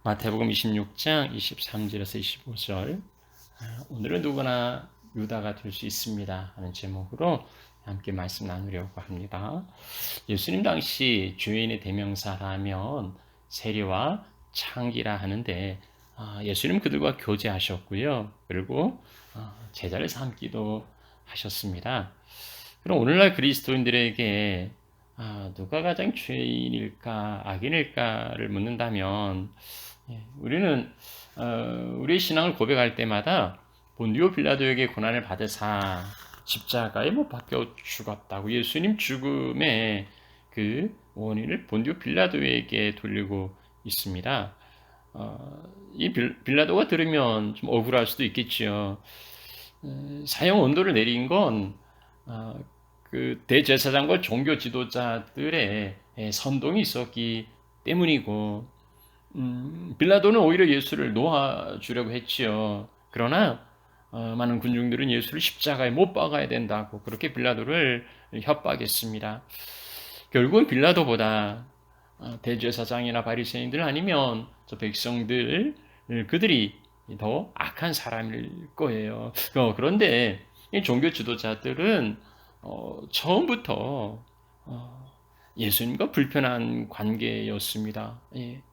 마태복음 26장 23절에서 25절. 오늘은 누구나 유다가 될 수 있습니다 하는 제목으로 함께 말씀 나누려고 합니다. 예수님 당시 죄인의 대명사라면 세리와 창기라 하는데 예수님 그들과 교제하셨고요. 그리고 제자를 삼기도 하셨습니다. 그럼 오늘날 그리스도인들에게 누가 가장 죄인일까 악인일까를 묻는다면 우리는 우리의 신앙을 고백할 때마다 본디오 빌라도에게 고난을 받으사 십자가에 못 박혀 죽었다고 예수님 죽음의 그 원인을 본디오 빌라도에게 돌리고 있습니다. 이 빌라도가 들으면 좀 억울할 수도 있겠지요. 사형 언도를 내린 건 그 대제사장과 종교 지도자들의 선동이 있었기 때문이고, 빌라도는 오히려 예수를 놓아주려고 했지요. 그러나 많은 군중들은 예수를 십자가에 못 박아야 된다고 그렇게 빌라도를 협박했습니다. 결국은 빌라도보다 대제사장이나 바리새인들 아니면 저 백성들 그들이 더 악한 사람일 거예요. 그런데 이 종교 지도자들은 처음부터 예수님과 불편한 관계였습니다.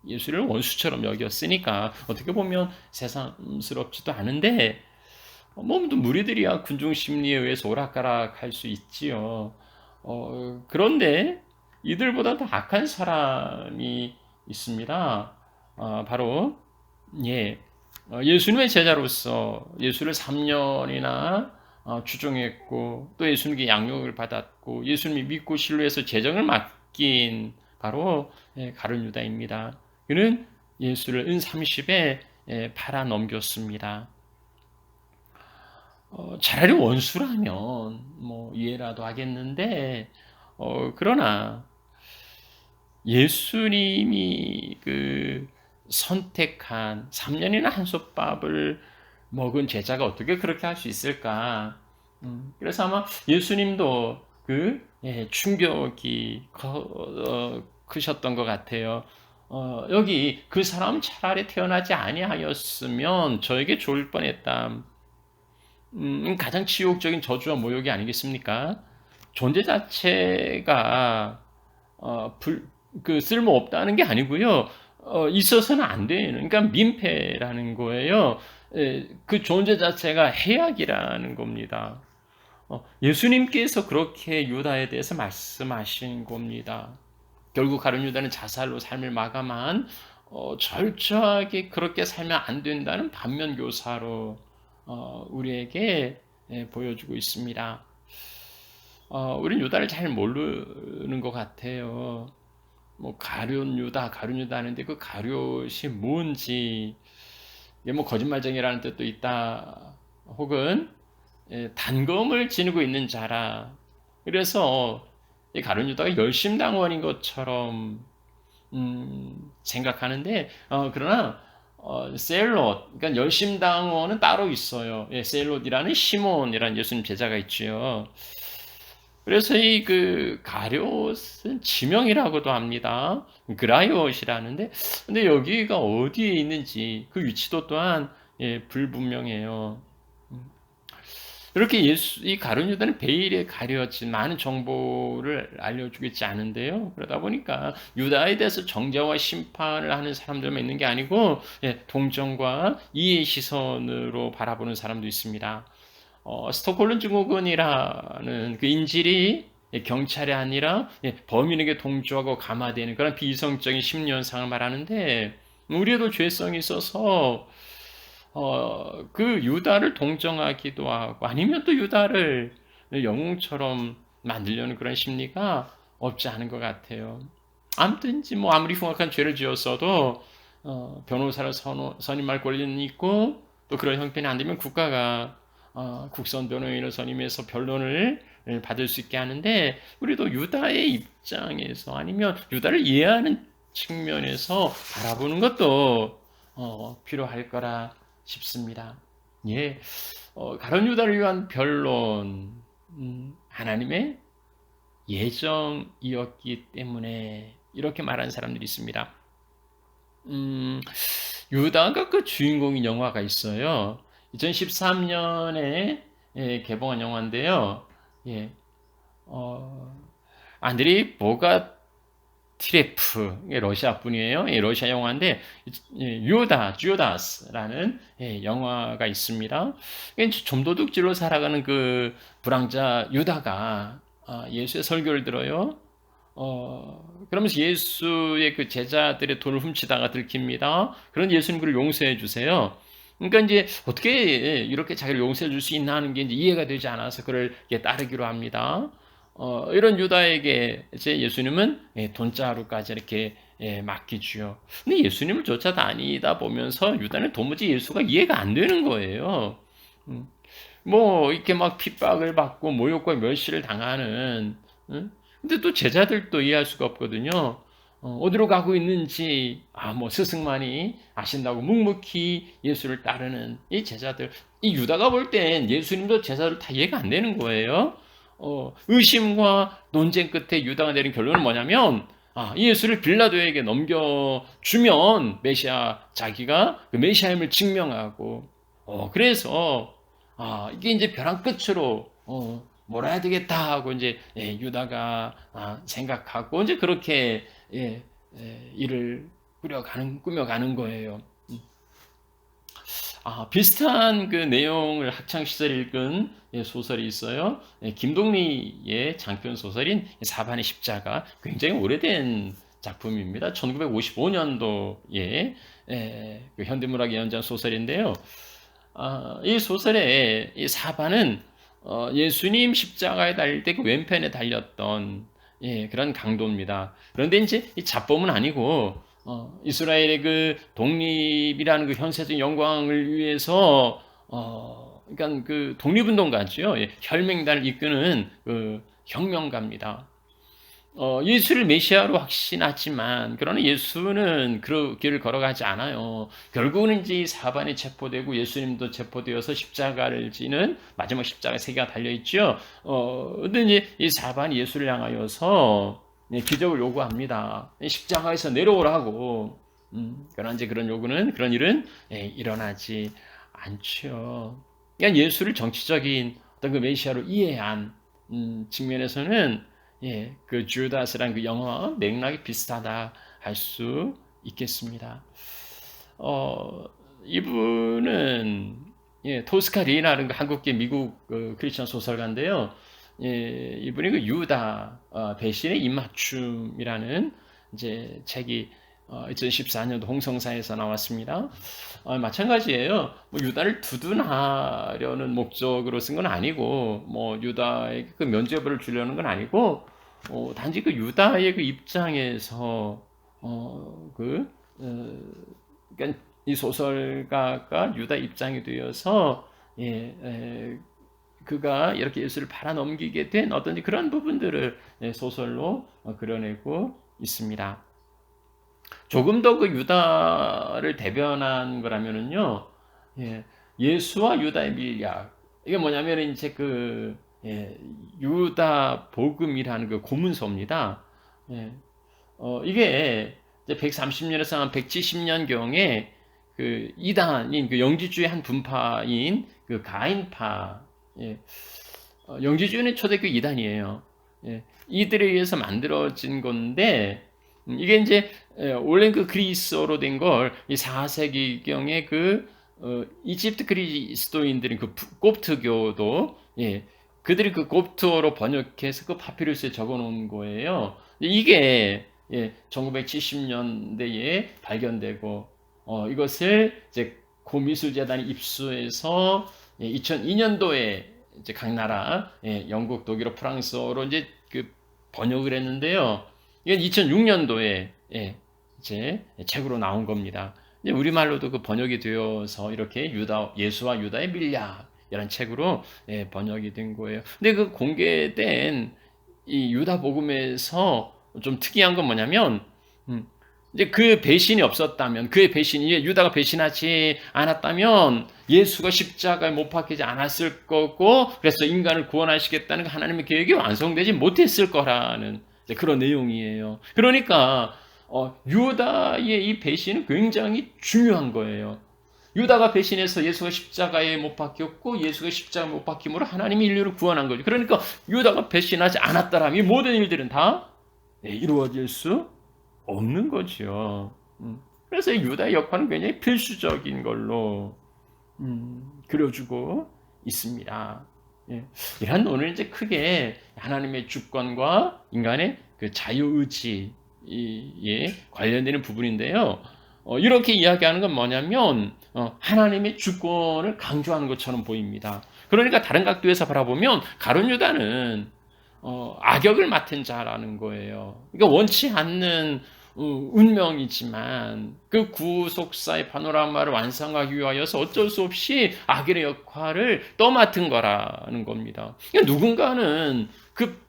예수를 원수처럼 여겼으니까 어떻게 보면 새삼스럽지도 않은데 또 무리들이야 군중 심리에 의해서 오락가락할 수 있지요. 그런데 이들보다 더 악한 사람이 있습니다. 바로 예수님의 제자로서 예수를 3년이나 추종했고 또 예수님께 양육을 받았고 예수님이 믿고 신뢰해서 재정을 맡긴 바로 가룟 유다입니다. 그는 예수를 은 30에 팔아 넘겼습니다. 차라리 원수라면 이해라도 하겠는데 그러나 예수님이 그 선택한 3년이나 한솥밥을 먹은 제자가 어떻게 그렇게 할 수 있을까? 그래서 아마 예수님도 그 충격이 크셨던 것 같아요. 여기 그 사람 차라리 태어나지 아니하였으면 저에게 좋을 뻔했다. 가장 치욕적인 저주와 모욕이 아니겠습니까? 존재 자체가 쓸모 없다는 게 아니고요. 있어서는 안 되는, 그러니까 민폐라는 거예요. 그 존재 자체가 해악이라는 겁니다. 예수님께서 그렇게 유다에 대해서 말씀하신 겁니다. 결국 가룟 유다는 자살로 삶을 마감한 철저하게 그렇게 살면 안 된다는 반면교사로 우리에게 보여주고 있습니다. 우린 유다를 잘 모르는 것 같아요. 가룟 유다 하는데 그 가룟이 뭔지, 이게 거짓말쟁이라는 뜻도 있다. 혹은 단검을 지니고 있는 자라. 그래서 이 가룟 유다가 열심당원인 것처럼 생각하는데 그러나 셀롯, 그러니까 열심당원은 따로 있어요. 셀롯이라는 시몬이라는 예수님 제자가 있지요. 그래서 이 그 가룟은 지명이라고도 합니다. 그라이옷이라는데, 근데 여기가 어디에 있는지 그 위치도 또한 불분명해요. 이렇게 이 가룟 유다는 베일에 가려진 많은 정보를 알려주고 있지 않은데요. 그러다 보니까 유다에 대해서 정죄와 심판을 하는 사람들만 있는 게 아니고 동정과 이해의 시선으로 바라보는 사람도 있습니다. 스톡홀름 증후군이라는 그 인질이 경찰이 아니라 범인에게 동조하고 감화되는 그런 비이성적인 심리 현상을 말하는데, 우리에도 죄성이 있어서 그 유다를 동정하기도 하고 아니면 또 유다를 영웅처럼 만들려는 그런 심리가 없지 않은 것 같아요. 아무튼지 아무리 흉악한 죄를 지었어도 변호사를 선임할 권리는 있고, 또 그런 형편이 안 되면 국가가 국선 변호인을 선임해서 변론을 받을 수 있게 하는데, 우리도 유다의 입장에서 아니면 유다를 이해하는 측면에서 바라보는 것도 필요할 거라 싶습니다. 가룟 유다를 위한 변론, 하나님의 예정이었기 때문에 이렇게 말하는 사람들이 있습니다. 유다가 그 주인공인 영화가 있어요. 2013년에 개봉한 영화인데요. 예. 어 안드리 보가티레프, 이게 러시아 분이에요. 예, 러시아 영화인데 주다스라는 영화가 있습니다. 이게 좀도둑질로 살아가는 그 불황자 유다가 예수의 설교를 들어요. 그러면서 예수의 그 제자들의 돈을 훔치다가 들킵니다. 그런 예수님 그를 용서해 주세요. 그러니까 이제 어떻게 이렇게 자기를 용서해 줄 수 있나 하는 게 이제 이해가 되지 않아서 그를 따르기로 합니다. 이런 유다에게 이제 예수님은 돈자루까지 이렇게 맡기지요. 근데 예수님을 쫓아다니다 보면서 유다는 도무지 예수가 이해가 안 되는 거예요. 음, 뭐 이렇게 막 핍박을 받고 모욕과 멸시를 당하는, 응? 근데 또 제자들도 이해할 수가 없거든요. 어디로 가고 있는지 뭐 스승만이 아신다고 묵묵히 예수를 따르는 이 제자들, 이 유다가 볼 땐 예수님도 제자들 다 이해가 안 되는 거예요. 의심과 논쟁 끝에 유다가 내린 결론은 뭐냐면, 예수를 빌라도에게 넘겨주면 메시아, 자기가 그 메시아임을 증명하고, 그래서 이게 이제 벼랑 끝으로 몰아야 되겠다 하고 이제 유다가 생각하고 이제 그렇게 일을 꾸며가는 거예요. 비슷한 그 내용을 학창 시절에 읽은 소설이 있어요. 김동리의 장편 소설인 사반의 십자가, 굉장히 오래된 작품입니다. 1955년도에 그 현대문학의 연장 소설인데요. 이 소설의 이 사반은 예수님 십자가에 달릴 때 그 왼편에 달렸던 그런 강도입니다. 그런데 이제 이 잡범은 아니고 이스라엘의 그 독립이라는 그 현세적 영광을 위해서 그러니까 그 독립운동가죠. 혈맹단을 이끄는 그 혁명가입니다. 예수를 메시아로 확신하지만 그러나 예수는 그 길을 걸어가지 않아요. 결국은 이제 사반에 체포되고 예수님도 체포되어서 십자가를 지는 마지막 십자가 세 개가 달려 있죠. 근데 이제 이 사반이 예수를 향하여서 기적을 요구합니다. 십자가에서 내려오라고. 그러나 이제 그런 일은 일어나지 않죠. 그러니까 예수를 정치적인 어떤 그 메시아로 이해한 측면에서는 그 주다스란 그 영화와 맥락이 비슷하다 할 수 있겠습니다. 이분은 토스카리나라는 그 한국계 미국 크리스천 소설가인데요. 이분이 그 유다 배신의 입맞춤이라는 이제 책이 2014년도 홍성사에서 나왔습니다. 마찬가지예요. 뭐 유다를 두둔하려는 목적으로 쓴 건 아니고, 뭐 유다에게 그 면죄부를 주려는 건 아니고, 단지 그 유다의 그 입장에서 그러니까 이 소설가가 유다 입장이 되어서 그가 이렇게 예수를 팔아넘기게 된 어떤 그런 부분들을 소설로 그려내고 있습니다. 조금 더 그 유다를 대변한 거라면은요, 예수와 유다의 밀약. 이게 뭐냐면 이제 그 유다 복음이라는 그 고문서입니다. 이게 이제 130년에서 한 170년 경에 그 이단인 그 영지주의 한 분파인 그 가인파, 영지주의는 초대교 이단이에요. 이들에 의해서 만들어진 건데, 이게 이제 원래 그 그리스어로 된 걸 이 4세기경에 그 이집트 그리스도인들인 그 곱트교도 그들이 그 곱트어로 번역해서 그 파피루스에 적어놓은 거예요. 이게 1970년대에 발견되고 이것을 이제 고미술재단이 입수해서 2002년도에 이제 각 나라 영국, 독일, 프랑스어로 이제 그 번역을 했는데요. 이건 2006년도에 이제 책으로 나온 겁니다. 우리말로도 그 번역이 되어서 이렇게 예수와 유다의 밀약이라는 책으로 번역이 된 거예요. 근데 그 공개된 이 유다 복음에서 좀 특이한 건 뭐냐면, 이제 그 배신이 없었다면, 그의 배신이 유다가 배신하지 않았다면 예수가 십자가에 못 박히지 않았을 거고, 그래서 인간을 구원하시겠다는 하나님의 계획이 완성되지 못했을 거라는 그런 내용이에요. 그러니까 유다의 이 배신은 굉장히 중요한 거예요. 유다가 배신해서 예수가 십자가에 못 박혔고 예수가 십자가에 못 박힘으로 하나님이 인류를 구원한 거죠. 그러니까 유다가 배신하지 않았다라면 이 모든 일들은 다 이루어질 수 없는 거죠. 그래서 이 유다의 역할은 굉장히 필수적인 걸로 그려주고 있습니다. 예. 이런 논의는 이제 크게 하나님의 주권과 인간의 그 자유의지에 관련되는 부분인데요. 이렇게 이야기하는 건 뭐냐면 하나님의 주권을 강조하는 것처럼 보입니다. 그러니까 다른 각도에서 바라보면 가룟 유다는 악역을 맡은 자라는 거예요. 그러니까 원치 않는 운명이지만 그 구속사의 파노라마를 완성하기 위하여서 어쩔 수 없이 악인의 역할을 떠맡은 거라는 겁니다. 그러니까 누군가는 그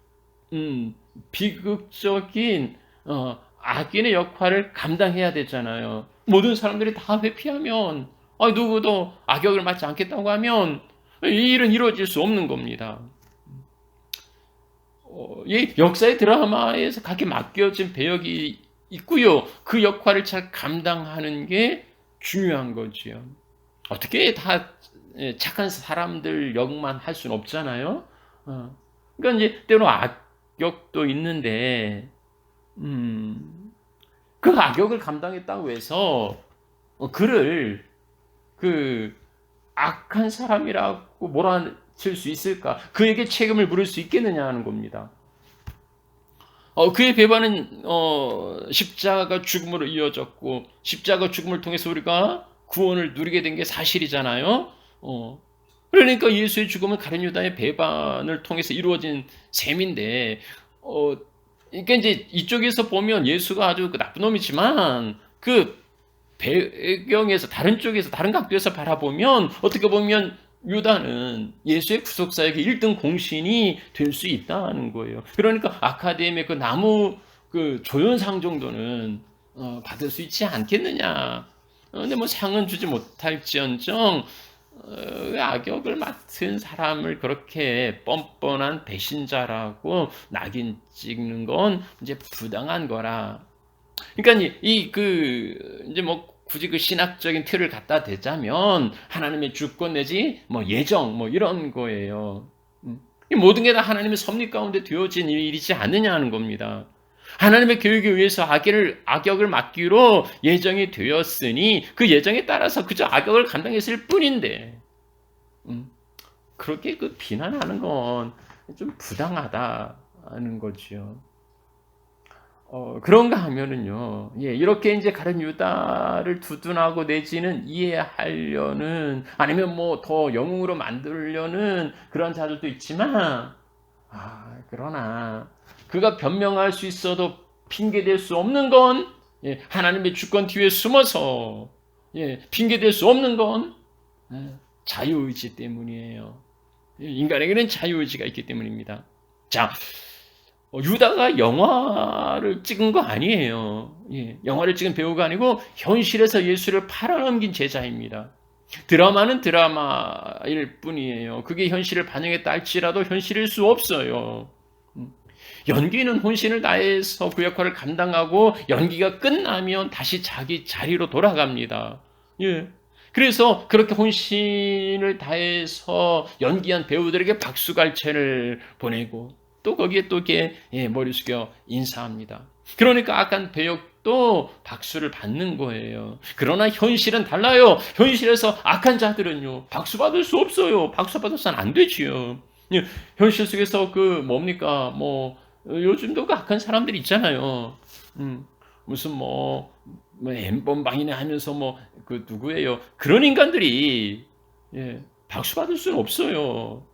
비극적인 악인의 역할을 감당해야 되잖아요. 모든 사람들이 다 회피하면 누구도 악역을 맡지 않겠다고 하면 이 일은 이루어질 수 없는 겁니다. 이 역사의 드라마에서 각기 맡겨진 배역이 있고요. 그 역할을 잘 감당하는 게 중요한 거지요. 어떻게 다 착한 사람들 역만 할 수는 없잖아요. 그러니까 이제 때로 악역도 있는데 그 악역을 감당했다고 해서 그를 그 악한 사람이라고 몰아칠 수 있을까? 그에게 책임을 물을 수 있겠느냐 하는 겁니다. 그의 배반은 십자가 죽음으로 이어졌고 십자가 죽음을 통해서 우리가 구원을 누리게 된 게 사실이잖아요. 그러니까 예수의 죽음은 가룟 유다의 배반을 통해서 이루어진 셈인데 그러니까 이제 이쪽에서 보면 예수가 아주 나쁜 놈이지만 그 배경에서 다른 쪽에서 다른 각도에서 바라보면 어떻게 보면 유다는 예수의 구속사에게 1등 공신이 될 수 있다는 거예요. 그러니까 아카데미의 그 나무 그 조연상 정도는 받을 수 있지 않겠느냐. 근데 뭐 상은 주지 못할지언정 악역을 맡은 사람을 그렇게 뻔뻔한 배신자라고 낙인 찍는 건 이제 부당한 거라. 그러니까 이제 뭐 굳이 그 신학적인 틀을 갖다 대자면 하나님의 주권 내지 뭐 예정 뭐 이런 거예요. 이 모든 게 다 하나님의 섭리 가운데 되어진 일이지 않느냐는 겁니다. 하나님의 계획에 의해서 악역을 맡기로 예정이 되었으니 그 예정에 따라서 그저 악역을 감당했을 뿐인데 그렇게 그 비난하는 건 좀 부당하다는 거죠. 그런가 하면은요, 이렇게 이제 가룟 유다를 두둔하고 내지는 이해하려는, 아니면 뭐 더 영웅으로 만들려는 그런 자들도 있지만, 그러나, 그가 변명할 수 있어도 핑계댈 수 없는 건, 하나님의 주권 뒤에 숨어서, 핑계댈 수 없는 건, 자유의지 때문이에요. 인간에게는 자유의지가 있기 때문입니다. 자, 유다가 영화를 찍은 거 아니에요. 영화를 찍은 배우가 아니고 현실에서 예수를 팔아넘긴 제자입니다. 드라마는 드라마일 뿐이에요. 그게 현실을 반영했다 할지라도 현실일 수 없어요. 연기는 혼신을 다해서 그 역할을 감당하고 연기가 끝나면 다시 자기 자리로 돌아갑니다. 그래서 그렇게 혼신을 다해서 연기한 배우들에게 박수갈채를 보내고 또 거기에 또 이렇게 머리 숙여 인사합니다. 그러니까 악한 배역도 박수를 받는 거예요. 그러나 현실은 달라요. 현실에서 악한 자들은요, 박수 받을 수 없어요. 박수 받아서는 안 되지요. 현실 속에서 뭐 요즘도 그 악한 사람들 있잖아요. 무슨 엠번방이네 하면서 누구예요? 그런 인간들이 박수 받을 수는 없어요.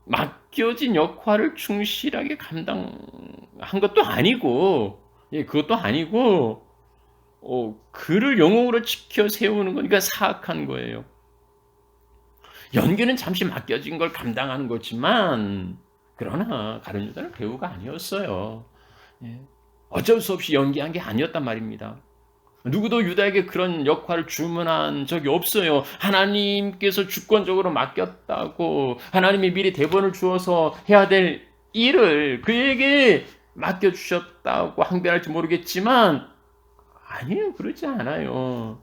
맡겨진 역할을 충실하게 감당한 것도 아니고, 그것도 아니고, 그를 영웅으로 지켜 세우는 거니까 사악한 거예요. 연기는 잠시 맡겨진 걸 감당하는 거지만, 그러나 가룟 유다는 배우가 아니었어요. 어쩔 수 없이 연기한 게 아니었단 말입니다. 누구도 유다에게 그런 역할을 주문한 적이 없어요. 하나님께서 주권적으로 맡겼다고 하나님이 미리 대본을 주어서 해야 될 일을 그에게 맡겨주셨다고 항변할지 모르겠지만 아니에요. 그렇지 않아요.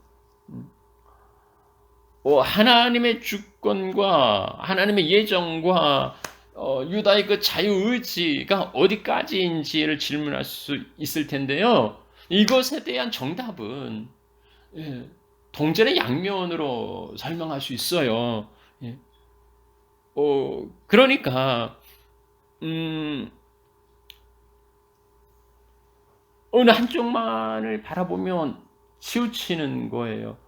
하나님의 주권과 하나님의 예정과 유다의 그 자유의지가 어디까지인지를 질문할 수 있을 텐데요. 이것에 대한 정답은 예, 동전의 양면으로 설명할 수 있어요. 예. 그러니까 음, 어느 한쪽만을 바라보면 치우치는 거예요.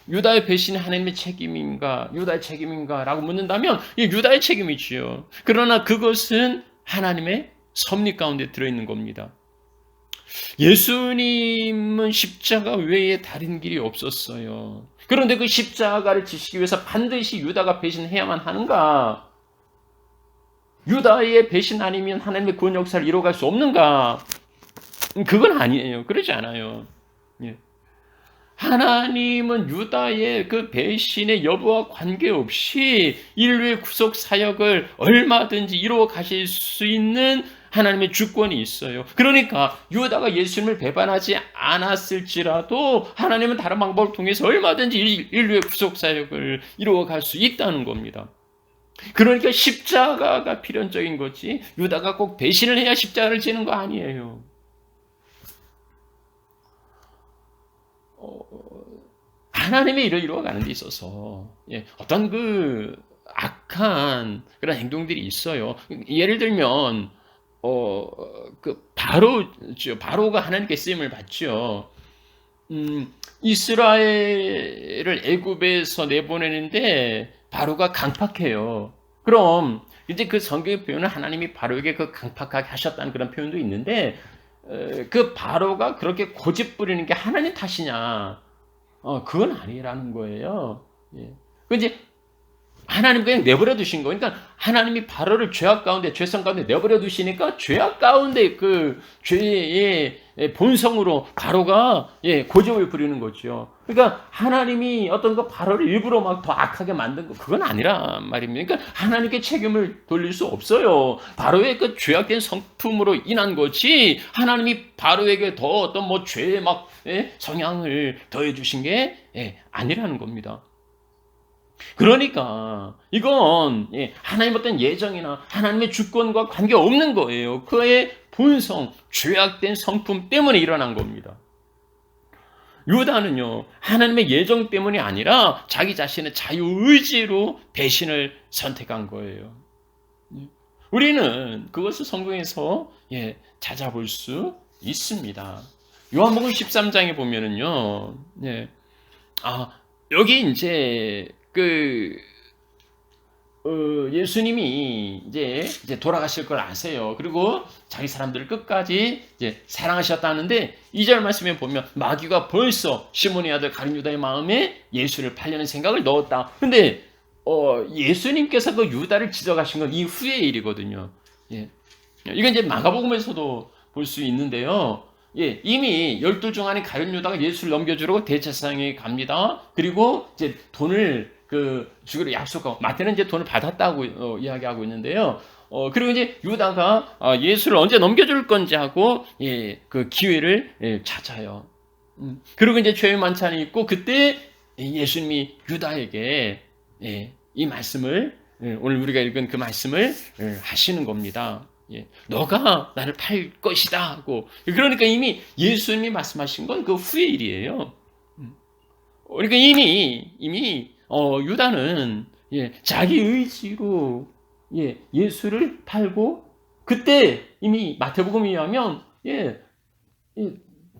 유다의 배신이 하나님의 책임인가, 유다의 책임인가라고 묻는다면 유다의 책임이지요. 그러나 그것은 하나님의 섭리 가운데 들어있는 겁니다. 예수님은 십자가 외에 다른 길이 없었어요. 그런데 그 십자가를 지시기 위해서 반드시 유다가 배신해야만 하는가? 유다의 배신 아니면 하나님의 구원 역사를 이루어갈 수 없는가? 그건 아니에요. 그러지 않아요. 예. 하나님은 유다의 그 배신의 여부와 관계없이 인류의 구속 사역을 얼마든지 이루어 가실 수 있는 하나님의 주권이 있어요. 그러니까 유다가 예수님을 배반하지 않았을지라도 하나님은 다른 방법을 통해서 얼마든지 인류의 구속 사역을 이루어 갈 수 있다는 겁니다. 그러니까 십자가가 필연적인 거지 유다가 꼭 배신을 해야 십자가를 지는 거 아니에요. 하나님의 일을 이루어가는 데 있어서 어떤 그 악한 그런 행동들이 있어요. 예를 들면 그 바로가 하나님께 쓰임을 받죠. 이스라엘을 애굽에서 내보내는데 바로가 강팍해요. 그럼 이제 그 성경의 표현은 하나님이 바로에게 그 강팍하게 하셨다는 그런 표현도 있는데 그 바로가 그렇게 고집 부리는 게 하나님 탓이냐? 그건 아니라는 거예요. 예. 그 이제 하나님 그냥 내버려 두신 거니까 그러니까 하나님이 바로를 죄악 가운데 죄성 가운데 내버려 두시니까 죄악 가운데 그 죄의 본성으로 바로가 고집을 부리는 거죠. 그러니까 하나님이 어떤 거 바로를 일부러 막 더 악하게 만든 거 그건 아니란 말입니다. 그러니까 하나님께 책임을 돌릴 수 없어요. 바로의 그 죄악된 성품으로 인한 거지 하나님이 바로에게 더 어떤 뭐 죄의 막 성향을 더해 주신 게 아니라는 겁니다. 그러니까 이건 하나님 어떤 예정이나 하나님의 주권과 관계없는 거예요. 그의 본성, 죄악된 성품 때문에 일어난 겁니다. 유다는요 하나님의 예정 때문이 아니라 자기 자신의 자유의지로 배신을 선택한 거예요. 우리는 그것을 성경에서 찾아볼 수 있습니다. 요한복음 13장에 보면은요 여기 이제 예수님이 이제 돌아가실 걸 아세요. 그리고 자기 사람들을 끝까지 이제 사랑하셨다는데 2절 말씀에 보면 마귀가 벌써 시몬의 아들 가룟 유다의 마음에 예수를 팔려는 생각을 넣었다. 근데 예수님께서 그 유다를 지적하신 건 이후의 일이거든요. 이건 이제 마가복음에서도 볼 수 있는데요. 이미 12 중 안에 가룟 유다가 예수를 넘겨주려고 대제사장에 갑니다. 그리고 이제 돈을 주기로 약속하고 마태는 이제 돈을 받았다고 이야기하고 있는데요. 그리고 이제 유다가 예수를 언제 넘겨줄 건지 하고 그 기회를 찾아요. 그리고 이제 죄의 만찬이 있고 그때 예수님이 유다에게 이 말씀을 오늘 우리가 읽은 그 말씀을 하시는 겁니다. 너가 나를 팔 것이다 하고 그러니까 이미 예수님이 말씀하신 건 그 후의 일이에요. 그러니까 이미 유다는 자기 의지로 예수를 팔고 그때 이미 마태복음에 의하면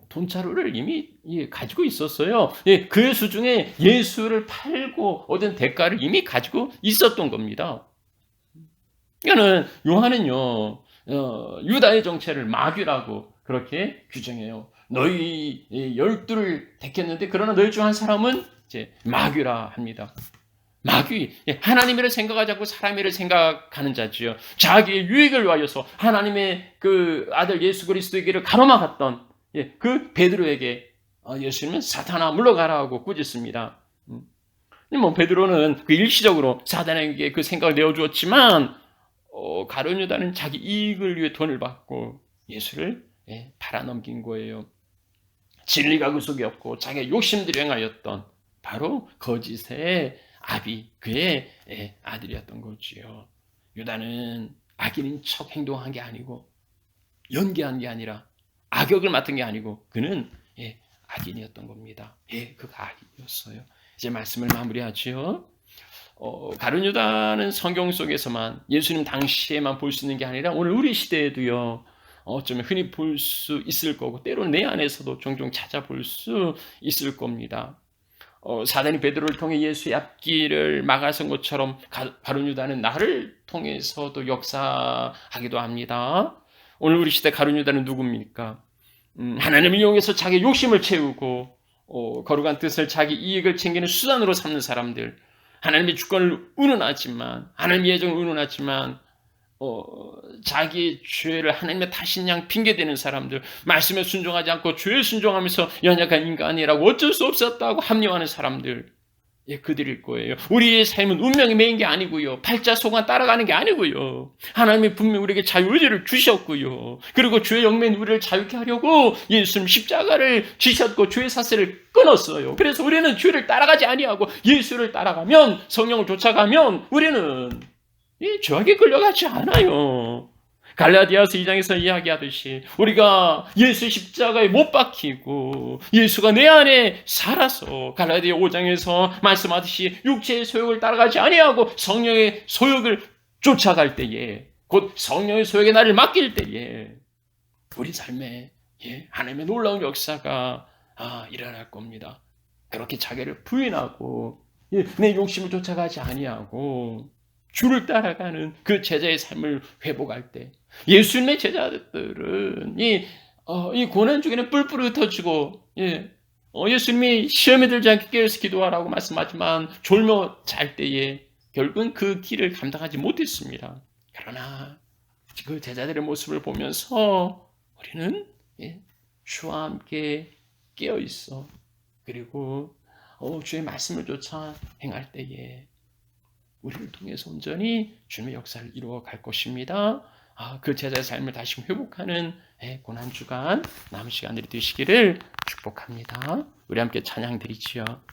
돈자루를 이미 가지고 있었어요. 그 수중에 예수를 팔고 얻은 대가를 이미 가지고 있었던 겁니다. 그러니까는 요한은요 유다의 정체를 마귀라고 그렇게 규정해요. 너희 12를 택했는데 그러나 너희 중 한 사람은 이제 마귀라 합니다. 마귀, 하나님이를 생각하지 않고 사람이를 생각하는 자지요. 자기의 유익을 위하여서 하나님의 그 아들 예수 그리스도에게를 가로막았던 그 베드로에게 예수님은 사탄아 물러가라 하고 꾸짖습니다. 뭐 베드로는 그 일시적으로 사탄에게 그 생각을 내어주었지만 가룟 유다는 자기 이익을 위해 돈을 받고 예수를 팔아넘긴 거예요. 진리가 그 속에 없고 자기의 욕심들이 행하였던 바로 거짓의 아비, 그의 아들이었던 거지요. 유다는 악인인 척 행동한 게 아니고 연기한 게 아니라 악역을 맡은 게 아니고 그는 악인이었던 겁니다. 그가 악인이었어요. 이제 말씀을 마무리하지요. 가룟 유다는 성경 속에서만 예수님 당시에만 볼 수 있는 게 아니라 오늘 우리 시대에도요. 어쩌면 흔히 볼 수 있을 거고 때로는 내 안에서도 종종 찾아볼 수 있을 겁니다. 사단이 베드로를 통해 예수의 앞길을 막아선 것처럼 가룟 유다는 나를 통해서도 역사하기도 합니다. 오늘 우리 시대 가룟 유다는 누굽니까? 하나님을 이용해서 자기 욕심을 채우고 거룩한 뜻을 자기 이익을 챙기는 수단으로 삼는 사람들, 하나님의 주권을 운운하지만 하나님의 예정을 운운하지만 자기 죄를 하나님의 탓인 양 핑계대는 사람들, 말씀에 순종하지 않고 죄에 순종하면서 연약한 인간이라고 어쩔 수 없었다고 합리화하는 사람들, 그들일 거예요. 우리의 삶은 운명이 매인 게 아니고요. 팔자속안 따라가는 게 아니고요. 하나님이 분명 우리에게 자유의지를 주셨고요. 그리고 죄의 영매인 우리를 자유케 하려고 예수님 십자가를 지셨고 죄의 사슬을 끊었어요. 그래서 우리는 죄를 따라가지 아니하고 예수를 따라가면, 성령을 쫓아가면 우리는 죄악에 끌려가지 않아요. 갈라디아서 2장에서 이야기하듯이 우리가 예수 십자가에 못 박히고 예수가 내 안에 살아서 갈라디아 5장에서 말씀하듯이 육체의 소욕을 따라가지 아니하고 성령의 소욕을 쫓아갈 때에, 곧 성령의 소욕에 나를 맡길 때에 우리 삶에 하나님의 놀라운 역사가 일어날 겁니다. 그렇게 자기를 부인하고 내 욕심을 쫓아가지 아니하고 주를 따라가는 그 제자의 삶을 회복할 때, 예수님의 제자들은 이 고난 중에는 뿔뿔이 흩어지고 예수님이 시험에 들지 않게 깨어서 기도하라고 말씀하지만 졸며 잘 때에 결국은 그 길을 감당하지 못했습니다. 그러나 그 제자들의 모습을 보면서 우리는 주와 함께 깨어 있어, 그리고 주의 말씀을 쫓아 행할 때에 우리를 통해서 온전히 주님의 역사를 이루어 갈 것입니다. 그 제자의 삶을 다시 회복하는 고난주간 남은 시간들이 되시기를 축복합니다. 우리 함께 찬양 드리지요.